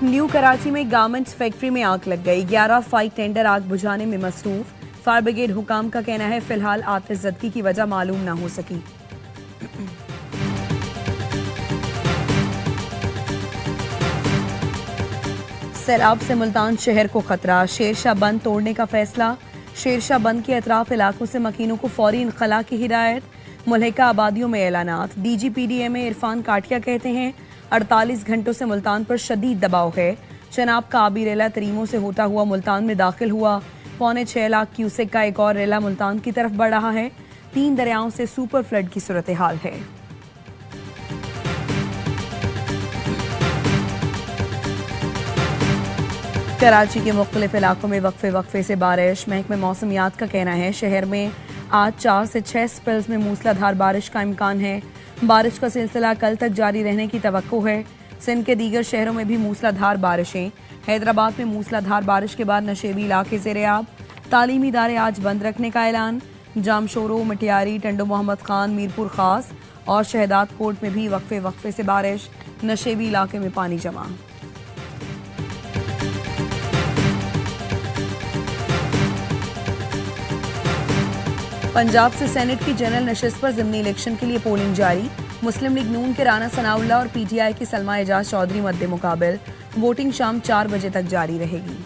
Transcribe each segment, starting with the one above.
New Karachi में garments factory में आग लग गई। 11 फायर टेंडर आग बुझाने में मसरूफ। फायर ब्रिगेड हुकाम का कहना है फिलहाल आतिशज़दगी की वजह मालूम न हो सकी। सैलाब से मुल्तान शहर को खतरा। शेरशाह बंद तोड़ने का फैसला। शेरशाह बंद के अतराफ इलाकों से मकीनों को फौरी इनखला की हिदायत। मुल्हिका आबादियों में ऐलानात। DGPDMA इरफान काटिया कहते हैं 48 घंटों से मुल्तान पर शदीद दबाव है। चनाब का आबी रेला तरीमों से होता हुआ मुल्तान में दाखिल हुआ। 6.25 लाख क्यूसेक का एक और रेला मुल्तान की तरफ बढ़ रहा है। 3 दरियाओं से सुपर फ्लड की सूरत हाल है। कराची के मुख्तलिफ इलाकों में वक्फे से बारिश। महकमे मौसमियात का कहना है शहर में आज 4 से 6 स्पेल्स में मूसलाधार बारिश का इम्कान है। बारिश का सिलसिला कल तक जारी रहने की तवक्को है। सिंध के दीगर शहरों में भी मूसलाधार बारिशें। हैदराबाद में मूसलाधार बारिश के बाद नशेबी इलाके ज़ेर-ए-आब। तालीमी इदारे आज बंद रखने का ऐलान। जामशोरो, मटियारी, टंडो मोहम्मद खान, मीरपुर खास और शहदाद कोट में भी वक्फे से बारिश। नशेबी इलाके में पानी जमा। पंजाब से सेनेट की जनरल नशिस्त पर ज़िमनी इलेक्शन के लिए पोलिंग जारी। मुस्लिम लीग नून के राना सनाउल्लाह और PTI की सलमा एजाज चौधरी मद्दे मुकाबिल। वोटिंग शाम 4 बजे तक जारी रहेगी।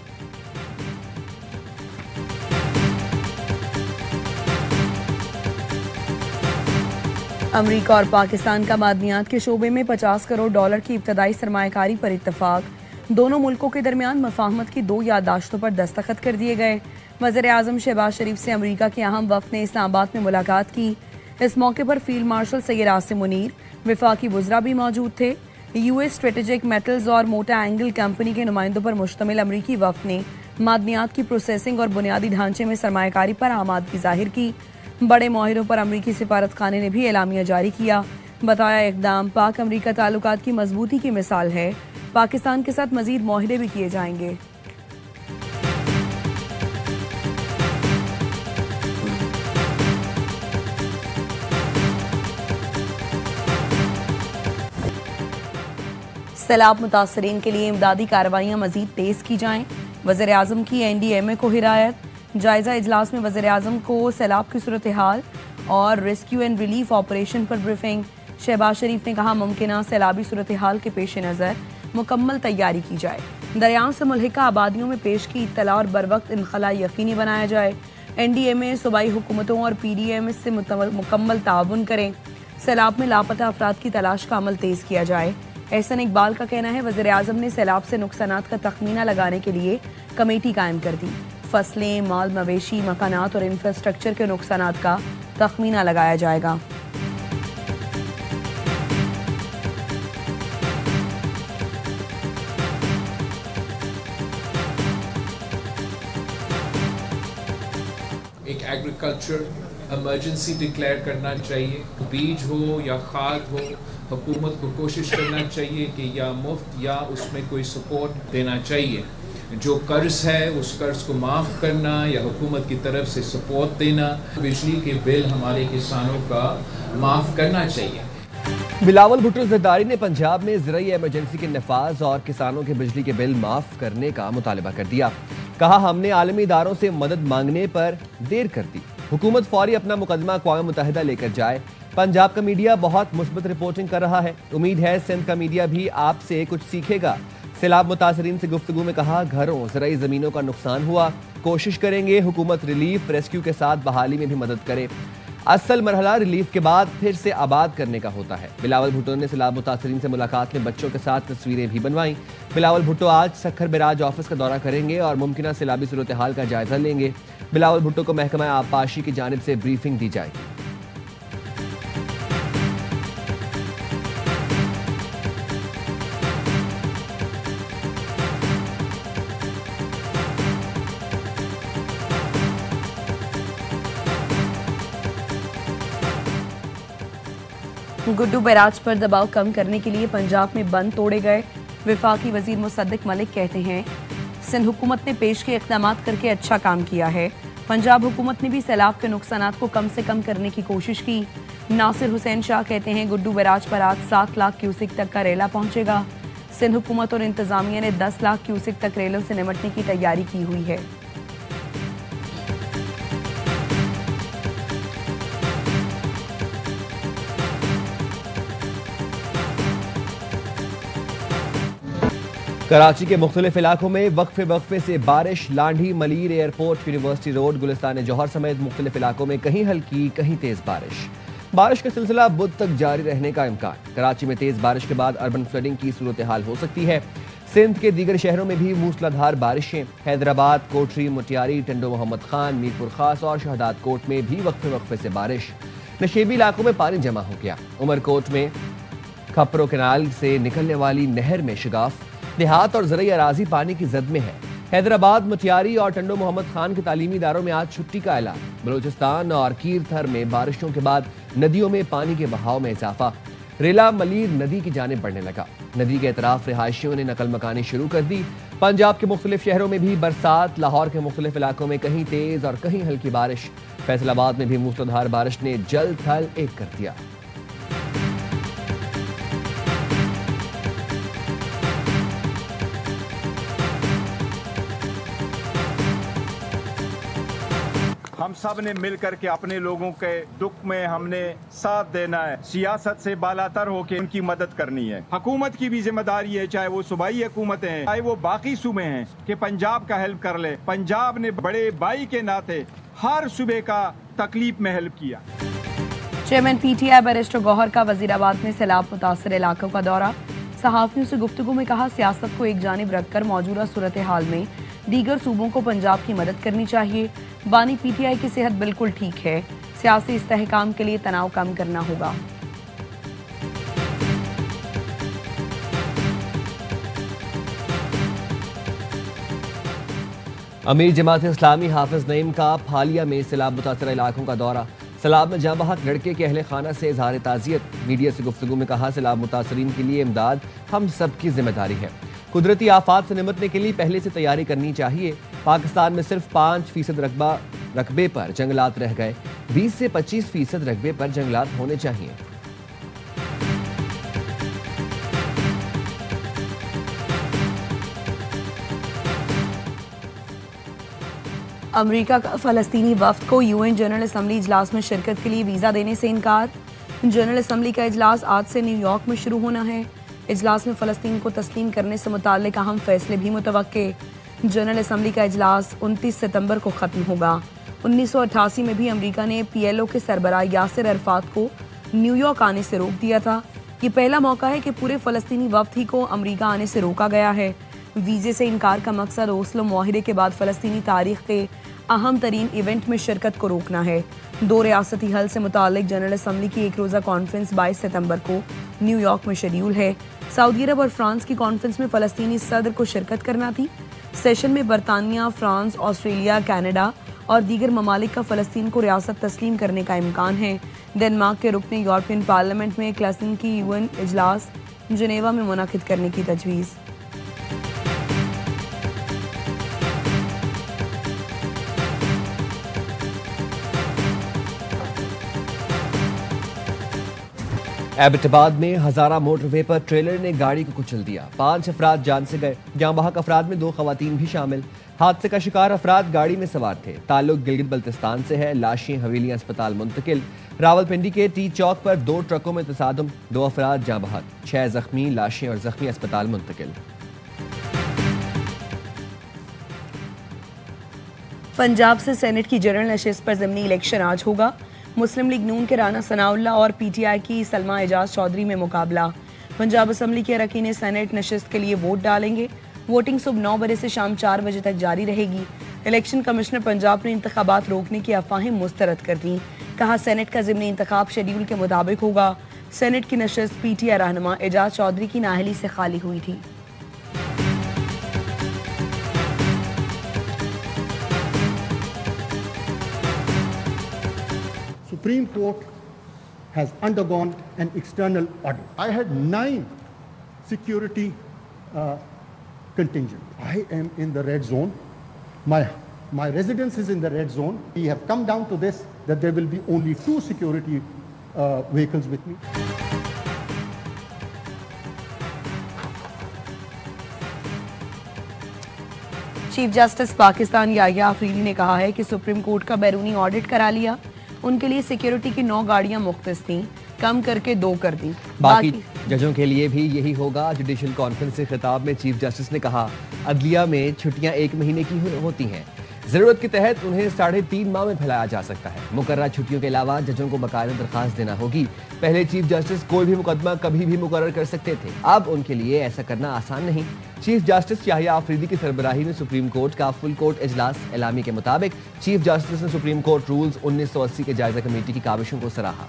अमरीका और पाकिस्तान का मादनियात के शोबे में $50 करोड़ की इब्तदाई सरमायाकारी पर इत्तफाक। दोनों मुल्कों के दरमियान मफाहमत की 2 याददाश्तों पर दस्तखत कर दिए गए। वज़ीर-ए-आज़म शहबाज शरीफ से अमरीका के अहम वफ़द ने इस्लामाबाद में मुलाकात की। इस मौके पर फील्ड मार्शल सैयद आसिम मुनीर, विफाकी वज़रा भी मौजूद थे। US स्ट्रेटेजिक मेटल्स और मोटा एंगल कंपनी के नुमाइंदों पर मुश्तमिल अमरीकी वफ़द ने मादनियात की प्रोसेसिंग और बुनियादी ढांचे में सरमायाकारी पर आमादगी जाहिर की। बड़े माहिरों पर अमरीकी सिफारतखाने ने भी एलामिया जारी किया। बताया इक़दाम पाक अमरीका ताल्लुकात की मजबूती की मिसाल है। पाकिस्तान के साथ मजीद मुआहदे भी किए जाएंगे। सैलाब मुतासरीन के लिए इमदादी कार्रवाइयाँ मजीद तेज़ की जाएँ। वज़ीर-ए-आज़म की NDMA को हिदायत। जायज़ा इजलास में वज़ीर-ए-आज़म को सैलाब की सूरत हाल और रेस्क्यू एंड रिलीफ ऑपरेशन पर ब्रीफिंग। शहबाज शरीफ ने कहा मुमकिन सैलाबी सूरत हाल के पेश नज़र मुकम्मल तैयारी की जाए। दरियाओं से मुल्हिका आबादियों में पेश की इत्तला और बर वक्त इनखला यकीनी बनाया जाए। NDMA सूबाई हुकूमतों और PDMS से मुकम्मल ताउन करें। सैलाब में लापता अफराद की तलाश का अमल तेज़ किया जाए। एहसन इकबाल का कहना है वज़ीर-ए-आज़म ने सैलाब से नुकसानात का तखमीना लगाने के लिए कमेटी कायम कर दी। फसलें, माल मवेशी, मकानात और इंफ्रास्ट्रक्चर के नुकसानात का तखमीना लगाया जाएगा। एक एग्रीकल्चर इमरजेंसी डिक्लेयर करना चाहिए। बीज हो या खाद हो, हुकूमत को कोशिश करना चाहिए कि या मुफ्त या उसमें कोई सपोर्ट देना चाहिए। जो कर्ज है उस कर्ज को माफ़ करना या हुकूमत की तरफ से सपोर्ट देना। बिजली के बिल हमारे किसानों का माफ़ करना चाहिए। बिलावल भुट्टो ज़रदारी ने पंजाब में ज़राई इमरजेंसी के नफाज और किसानों के बिजली के बिल माफ़ करने का मुतालबा कर दिया। कहा हमने आलमी इदारों से मदद मांगने पर देर कर दी। हुकूमत फौरी अपना मुकदमा अक़वाम मुत्तहिदा लेकर जाए। पंजाब का मीडिया बहुत मुस्बत रिपोर्टिंग कर रहा है। उम्मीद है सिंध का मीडिया भी आपसे कुछ सीखेगा। सैलाब मुतासरीन से गुफ्तगू में कहा घरों ज़राई ज़मीनों का नुकसान हुआ, कोशिश करेंगे हुकूमत रिलीफ रेस्क्यू के साथ बहाली में भी मदद करे। असल मरहला रिलीफ के बाद फिर से आबाद करने का होता है। बिलावल भुट्टो ने सैलाब मुतासरीन से मुलाकात में बच्चों के साथ तस्वीरें भी बनवाईं। बिलावल भुट्टो आज सखर बैराज ऑफिस का दौरा करेंगे और मुमकिन सैलाबी सूरत हाल का जायजा लेंगे। बिलावल भुट्टो को महकमा आबपाशी की जानिब से ब्रीफिंग दी जाएगी। गुड्डू बैराज पर दबाव कम करने के लिए पंजाब में बंद तोड़े गए। विफाकी वजीर मुसद्दिक मलिक कहते हैं सिंध हुकूमत ने पेश के इक़दाम करके अच्छा काम किया है। पंजाब हुकूमत ने भी सैलाब के नुकसानात को कम से कम करने की कोशिश की। नासिर हुसैन शाह कहते हैं गुड्डू बैराज पर आज 7 लाख क्यूसेक तक का रेला पहुंचेगा। सिंध हुकूमत और इंतजामिया ने 10 लाख क्यूसेक तक रेलों से निमटने की तैयारी की हुई है। कराची के मुख्तलिफ इलाकों में वक्फे से बारिश। Landhi, Malir, airport, university road, Gulistan Jauhar समेत मुख्तलिफ इलाकों में कहीं हल्की कहीं तेज बारिश का सिलसिला बुध तक जारी रहने का इम्कान। कराची में तेज बारिश के बाद अर्बन फ्लडिंग की सूरत हाल हो सकती है। सिंध के दीगर शहरों में भी मूसलाधार बारिशें। हैदराबाद, कोठरी, मुटियारी, टंडो मोहम्मद खान, मीरपुर खास और शहदाद कोट में भी वक्फे से बारिश। नशेबी इलाकों में पानी जमा हो गया। उमरकोट में खपरो कैनाल से निकलने वाली नहर में शिगाफ। देहात और ज़रई अराजी पानी की जद में है। हैदराबाद, मुटियारी और टंडो मोहम्मद खान के तालीमी इदारों में आज छुट्टी का ऐलान। बलूचिस्तान और कीरथर में बारिशों के बाद नदियों में पानी के बहाव में इजाफा। रेला मलीर नदी की जानिब बढ़ने लगा। नदी के अतराफ रिहायशियों ने नकल मकानी शुरू कर दी। पंजाब के मुख्तलिफ शहरों में भी बरसात। लाहौर के मुख्तलिफ इलाकों में कहीं तेज और कहीं हल्की बारिश। फैसलाबाद में भी मूसलाधार बारिश ने जल थल एक कर दिया। हम सब ने मिलकर के अपने लोगों के दुख में हमने साथ देना है। सियासत से बालातर होकर उनकी मदद करनी है। हुकूमत की भी जिम्मेदारी है, चाहे वो सूबाई हुकूमतें हैं, चाहे वो बाकी सूबे हैं, कि पंजाब का हेल्प कर ले। पंजाब ने बड़े भाई के नाते हर सूबे का तकलीफ में हेल्प किया। चेयरमैन PTI बैरिस्टर गौहर का वजीराबाद में सैलाब मुतासर इलाकों का दौरा। सहाफियों से गुफ्तगू में कहा, सियासत को एक जानिब रखकर मौजूदा सूरत हाल में दीगर सूबों को पंजाब की मदद करनी चाहिए। बानी PTI की सेहत बिल्कुल ठीक है। सियासी इस्तेहकाम के लिए तनाव कम करना होगा। अमीर जमात इस्लामी हाफिज नईम का फालिया में सैलाब मुतासर इलाकों का दौरा। सैलाब में जाँ बहक लड़के के अहले खाना से इजहार ताज़ियत। मीडिया से गुफ्तगू में कहा, सैलाब मुतासरीन के लिए इमदाद हम सब की जिम्मेदारी है। कुदरती आफात से निमटने के लिए पहले से तैयारी करनी चाहिए। पाकिस्तान में सिर्फ 5% रकबे पर जंगलात रह गए। 20 से 25% रकबे पर जंगलात होने चाहिए। अमेरिका का फ़लस्तीनी वफ्द को UN जनरल असम्बली इजलास में शिरकत के लिए वीज़ा देने से इनकार। जनरल असम्बली का इजलास आज से न्यूयॉर्क में शुरू होना है। इजलास में फ़लस्तीन को तस्लीम करने से मुताल्लिक़ अहम फैसले भी मुतवक्के। जनरल असम्बली का इजलास 29 सितंबर को ख़त्म होगा। 1988 में भी अमेरिका ने PLO के सरबराह यासिर अरफात को न्यूयॉर्क आने से रोक दिया था। ये पहला मौका है कि पूरे फ़लस्तीनी वफ्द ही को अमेरिका आने से रोका गया है। वीज़े से इनकार का मकसद ओस्लो मुआहिदे के बाद फ़लस्तीनी तारीख़ के अहम तरीन इवेंट में शिरकत को रोकना है। 2 रियासती हल से मुताल्लिक़ जनरल असम्बली की एक रोज़ा कॉन्फ्रेंस 22 सितंबर को न्यूयॉर्क में शेड्यूल है। सऊदी अरब और फ्रांस की कॉन्फ्रेंस में फ़लस्तीनी सदर को शिरकत करना थी। सेशन में बरतानिया, फ्रांस, ऑस्ट्रेलिया, कनाडा और दीगर ममालिक का फ़लस्तीन को रियासत तस्लीम करने का इम्कान है। डेनमार्क के रुकने यूरोपियन पार्लियामेंट में क्लासिन की UN इजलास जनेवा में मुनाकिद करने की तजवीज़। एबटाबाद में हजारा मोटरवे पर ट्रेलर ने गाड़ी को कुचल दिया। 5 अफराद जान से गए। जाँ बहक अफराद में 2 खवातीन भी शामिल। हादसे का शिकार अफराद गाड़ी में सवार थे। ताल्लुक गिलगित बल्तिस्तान से है। लाशें हवेलियां अस्पताल मुंतकिल। रावलपिंडी के T चौक पर 2 ट्रकों में तसादुम। 2 अफराद जाँ बहक, 6 जख्मी। लाशें और जख्मी अस्पताल मुंतकिल। पंजाब से सेनेट की जनरल नशिस्त पर ज़िमनी इलेक्शन आज होगा। मुस्लिम लीग नून के राना सनाउल्लाह और PTI की सलमा एजाज चौधरी में मुकाबला। पंजाब असम्बली के अरकान सेनेट नशिस्त के लिए वोट डालेंगे। वोटिंग सुबह 9 बजे से शाम 4 बजे तक जारी रहेगी। इलेक्शन कमिश्नर पंजाब ने इंतखाबात रोकने की अफवाहें मुस्तरद कर दी। कहा, सेनेट का ज़िमनी इंतखाब शेड्यूल के मुताबिक होगा। सेनेट की नशिस्त PTI रहनुमा एजाज चौधरी की नाअहली से खाली हुई थी। Supreme Court has undergone an external audit. I had 9 security contingent. I am in the red zone. My residence is in the red zone. We have come down to this, that there will be only 2 security vehicles with me. Chief justice Pakistan Yahya Afridi ने कहा है कि supreme court का बैरूनी audit करा लिया। उनके लिए सिक्योरिटी की 9 गाड़ियां मुख्तस थीं, कम करके 2 कर दी। बाकी जजों के लिए भी यही होगा। जुडिशल कॉन्फ्रेंस से खिताब में चीफ जस्टिस ने कहा, अदलिया में छुट्टियां 1 महीने की होती हैं, जरूरत के तहत उन्हें 3.5 माह में फैलाया जा सकता है। मुकर्रर छुट्टियों के अलावा जजों को बकायदा दरखास्त देना होगी। पहले चीफ जस्टिस कोई भी मुकदमा कभी भी मुकर्रर कर सकते थे, अब उनके लिए ऐसा करना आसान नहीं। चीफ जस्टिस याहिया अफरीदी की सरबराही में सुप्रीम कोर्ट का फुल कोर्ट इजलास एलामी के मुताबिक चीफ जस्टिस ने सुप्रीम कोर्ट रूल्स 1980 के जायजा कमेटी की काविशों को सराहा।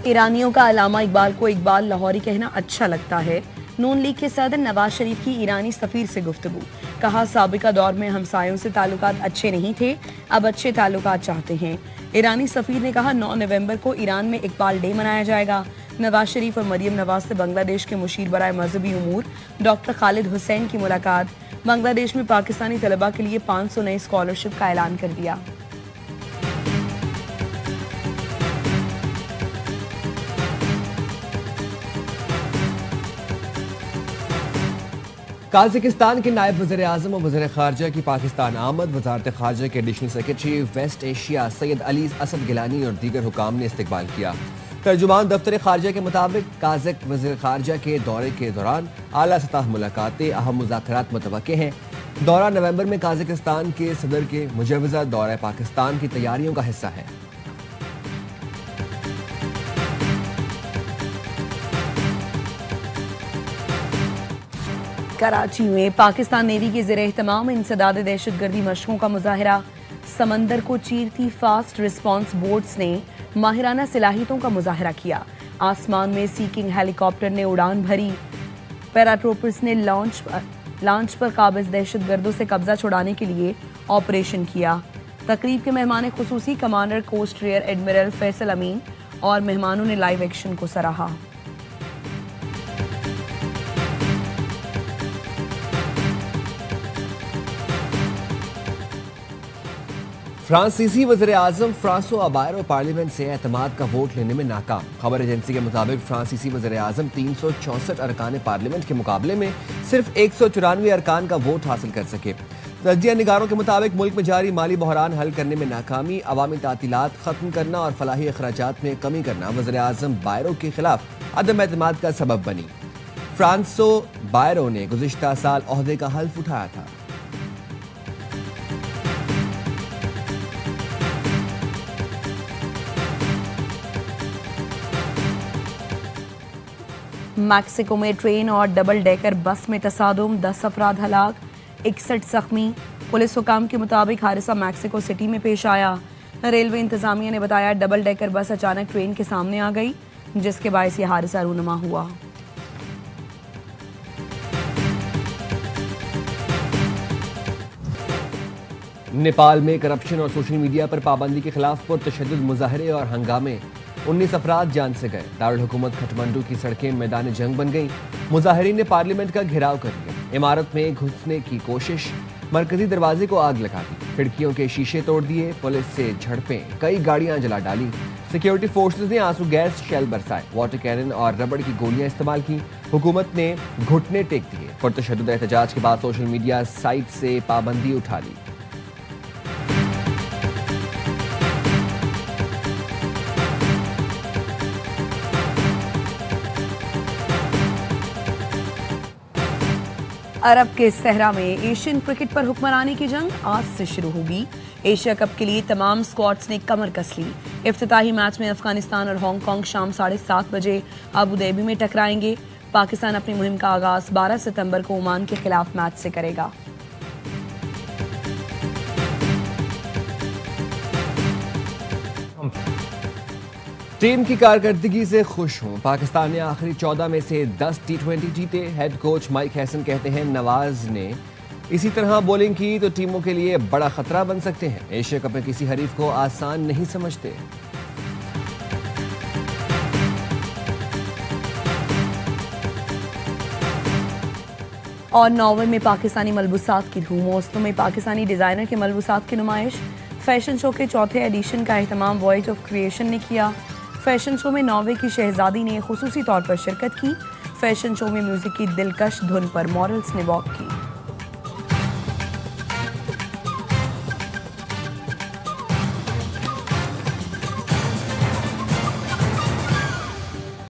ईरानियों का अलामा इकबाल को इकबाल लाहौरी कहना अच्छा लगता है। नून लीग के सदर नवाज शरीफ की ईरानी सफीर से गुफ्तगू। कहा, साबिका दौर में हमसायों से ताल्लुकात अच्छे नहीं थे, अब अच्छे ताल्लुकात चाहते हैं। ईरानी सफीर ने कहा, 9 नवंबर को ईरान में इकबाल डे मनाया जाएगा। नवाज शरीफ और मरियम नवाज से बांग्लादेश के मुशीर बराए मजहबी उमूर डॉक्टर खालिद हुसैन की मुलाकात। बांग्लादेश में पाकिस्तानी तलबा के लिए 500 नई स्कॉलरशिप का ऐलान कर दिया। काज़ाकिस्तान के नायब वज़ीर आज़म और वज़ीर ख़ारजा की पाकिस्तान आमद। वज़ारत ख़ारजा के additional secretary West Asia Syed Ali Asad Gilani और दीगर हुकाम ने इस्तकबाल किया। तर्जुमान दफ्तर ख़ारजा के मुताबिक काज़क वज़ीर ख़ारजा के दौरे के दौरान आला सतह मुलाकातें, अहम मुज़ाकरात मुतवक्के हैं। दौरा नवंबर में काज़ाकिस्तान के सदर के मुजव्वज़ा दौरा पाकिस्तान की तैयारियों का हिस्सा है। कराची में पाकिस्तान नेवी की ज़ेर एहतमाम इंसदाद दहशतगर्दी मशकों का मुजाहरा। समंदर को चीरती फास्ट रिस्पांस बोट्स ने माहिराना सलाहियतों का मुजाहरा किया। आसमान में सीकिंग हेलीकॉप्टर ने उड़ान भरी। पैराट्रूपर्स ने लॉन्च पर काबिज दहशतगर्दों से कब्जा छुड़ाने के लिए ऑपरेशन किया। तकरीब के मेहमान खुसूसी commander coast rear admiral Faisal Amin और मेहमानों ने लाइव एक्शन को सराहा। फ्रांसीसी वज़ीर आज़म फ्रांसो बायरो पार्लियामेंट से एतमाद का वोट लेने में नाकाम। खबर एजेंसी के मुताबिक फ्रांसीसी वज़ीर आज़म 364 अरकान पार्लियामेंट के मुकाबले में सिर्फ 194 अरकान का वोट हासिल कर सके। तजिया निगारों के मुताबिक मुल्क में जारी माली बहरान हल करने में नाकामी, अवामी तातीलात खत्म करना और फलाही अखराजात में कमी करना वज़ीर आज़म बायरो के खिलाफ अदम एतमाद का सबब बनी। फ्रांसो बायरो ने गुज़िश्ता साल ओहदे का हल्फ उठाया था। मैक्सिको में ट्रेन और डबल डेकर बस में तसादुम, 10 अफराद हलाक, 61 जख्मी। पुलिस हुकाम के मुताबिक हादसा मैक्सिको सिटी में पेश आया। रेलवे इंतजामिया ने बताया, डबल डेकर बस अचानक ट्रेन के सामने आ गई, जिसके बायस यह हादसा रूनुमा हुआ। नेपाल में करप्शन और सोशल मीडिया पर पाबंदी के खिलाफ पुरतशद्दुद मुजाहरे और हंगामे, 19 अफराद जान से गए। दारुल हुकूमत खटमंडू की सड़कें मैदान जंग बन गईं। मुजाहिरीन ने पार्लियामेंट का घेराव कर लिया। इमारत में घुसने की कोशिश, मरकजी दरवाजे को आग लगा दी, खिड़कियों के शीशे तोड़ दिए, पुलिस से झड़पें, कई गाड़ियां जला डाली। सिक्योरिटी फोर्सेज ने आंसू गैस शेल बरसाए, वाटर कैनन और रबड़ की गोलियां इस्तेमाल की। हुकूमत ने घुटने टेक दिए। पुरतशद्दुद एहतजाज के बाद सोशल मीडिया साइट से पाबंदी उठा ली। अरब के सहरा में एशियन क्रिकेट पर हुक्मरानी की जंग आज से शुरू होगी। एशिया कप के लिए तमाम स्क्वाड्स ने कमर कस ली। इफ्तिताही मैच में अफगानिस्तान और हांगकांग शाम 7:30 बजे अबू धाबी में टकराएंगे। पाकिस्तान अपनी मुहिम का आगाज 12 सितंबर को ओमान के खिलाफ मैच से करेगा। टीम की कारकर्दगी से खुश हूं। पाकिस्तान ने आखिरी 14 में से 10 T20 जीते। हेड कोच माइक हैसन कहते हैं, नवाज ने इसी तरह बॉलिंग की तो टीमों के लिए बड़ा खतरा बन सकते हैं। एशिया कप में किसी हरीफ को आसान नहीं समझते। और नॉर्वे में पाकिस्तानी मलबूसात की धूम। ओस्लो में पाकिस्तानी डिजाइनर के मलबूसात की नुमाइश। फैशन शो के चौथे एडिशन का एहतमाम वॉइस ऑफ क्रिएशन ने किया। फैशन शो में नॉर्वे की शहजादी ने खुसूसी तौर पर शिरकत की। फैशन शो में म्यूजिक की दिलकश धुन पर मॉडल्स ने वॉक की।